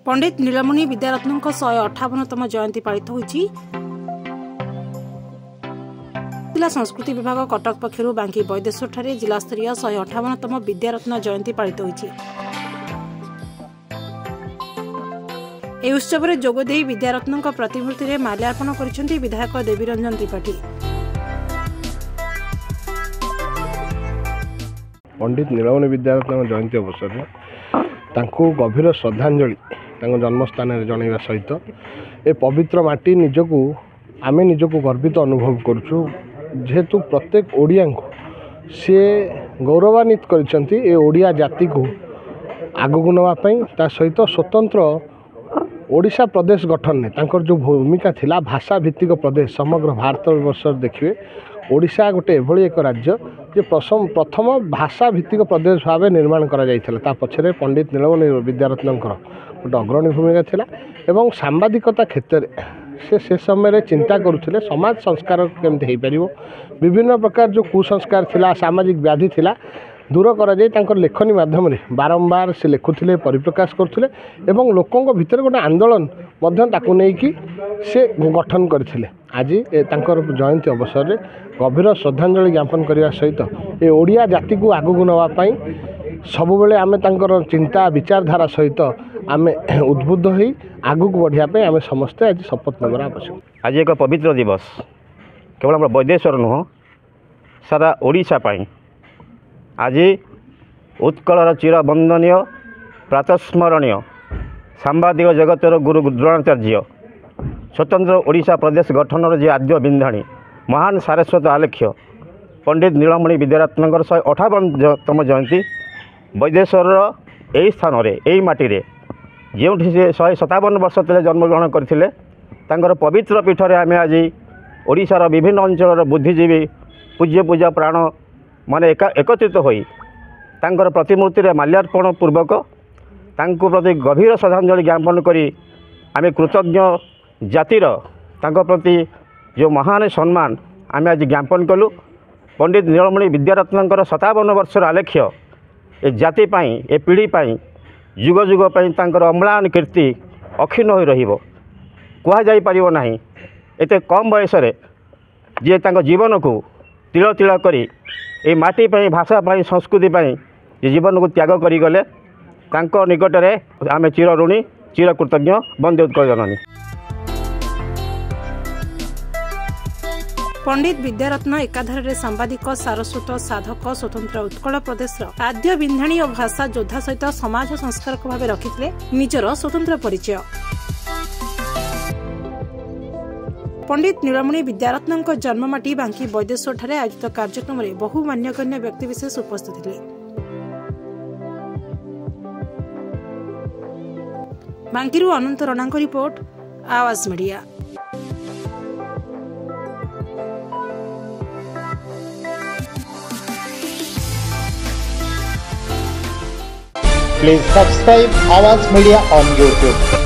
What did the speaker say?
पंडित नीलमणि विद्यारत्न 158तम जयंती पालित होइछि। जिला संस्कृति विभाग कटक पक्षरु बांकी बैदेश्वर ठारे जिला स्तरीय 158तम विद्यारत्न जयंती पालित होइछि। ए उत्सव में जोगदे विद्यारत्न प्रतिमूर्ति में माल्यार्पण करिसेंति विधायक देवीरंजन त्रिपाठी। पंडित नीलमणि विद्यारत्न जयंती अवसर में तांको गभीर श्रद्धांजलि जन्मस्थान जनइबा सहित ए पवित्र माटी आमे निजको गर्वित अनुभव करूँ। जेहेतु प्रत्येक ओडिया को सी गौरवान्वित करिसेंति ए ओडिया जाति को आगु नवाई ता सहित स्वतंत्र ओडिशा प्रदेश गठन में तांकर जो भूमिका थिला भाषा भित्तिक प्रदेश समग्र भारतवर्ष देखिए ओडिशा गोटे एभली एक राज्य जे प्रथम भाषा भित्तिक प्रदेश भाव निर्माण करा जायथिला। ता पछरे पंडित नीलमणि विद्यारत्नकर गोटे अग्रणी भूमिका थिला एवं सांबादिकता क्षेत्र में से समय चिंता करुथिले समाज संस्कार केमती हो पारिबो। विभिन्न प्रकार जो कुसंस्कार थिला सामाजिक व्याधि थिला दूर करा जाय तांकर लेखनी माध्यम बारंबार से लिखुथिले परिप्रकाश करुथिले एवं लोकंक भितर गोटे आंदोलन मध्य ताकू नेकी से गठन करथिले। आज तांकर जयंती अवसर में गभीर श्रद्धांजलि ज्ञापन करने सहित ए ओडिया जाति को आगू नवाई सब बेले आमे तांकर चिंता विचारधारा सहित आमे उद्बुद्ध हो आगू बढ़िया आमे समस्ते आज शपथ नेबार आवश्यक। आज एक पवित्र दिवस केवल आम बैदेश्वर नुह सारा ओडिशा पाई आज उत्कलर चिरबंदनीय प्रातस्मरणीय सांबादिक जगतर गुरु द्रोणाचार्य स्वतंत्र ओडिशा प्रदेश गठन जे आद्य बिंधाणी महान सारस्वत आलेख्य पंडित नीलमणि विद्यारत्न 158तम जयंती बैदेश्वर यही स्थान में यही माटी जो 157 वर्ष तले जन्मग्रहण करते पवित्र पीठ में आम आज ओडिशार विभिन्न अंचल बुद्धिजीवी पूज्य पूजा प्राण माने एकत्रित होई तांकर प्रतिमूर्ति रे माल्यार्पण पूर्वक तांको प्रति गभीर श्रद्धांजलि ज्ञापन करी आमे कृतज्ञ जातिर तांको प्रति जो महान सम्मान आमे आज ज्ञापन कलु। पंडित नीलमणि विद्यारत्न 57 वर्षर आलेख्य ए जाति पाई ए पीढ़ी पाई जुग जुग पाई तांकर अम्लान कीर्ति अक्षीण हो रहिबो कुहा जाई परिबो नाही। एते कम बयस रे जे तांको जीवन को तिल तिल करी ए माटी पाई भाषा पाई संस्कृति पाई जे जीवन को त्याग करी गले तांको निकट रे आमे चिर ऋणी चिर कृतज्ञ वंदे उत्कल जननी। पंडित विद्यारत्न एकाधारे सांबादिक सारस्वत साधक स्वतंत्र उत्कल प्रदेश आद्य बिंधाणी और भाषा योद्धा सहित समाज संस्कारक भाव रखिथिले निजर स्वतंत्र परिचय। पंडित नीलमणि विद्यारत्न जन्ममाटी बांकी बैदेश्वर ठारे आयोजित कार्यक्रम में बहु मान्यगण्य व्यक्तिविशेष उपस्थित थे। बांकीरू अनंत रणांक रिपोर्ट आवाज media. Please subscribe Awaaz Media on YouTube.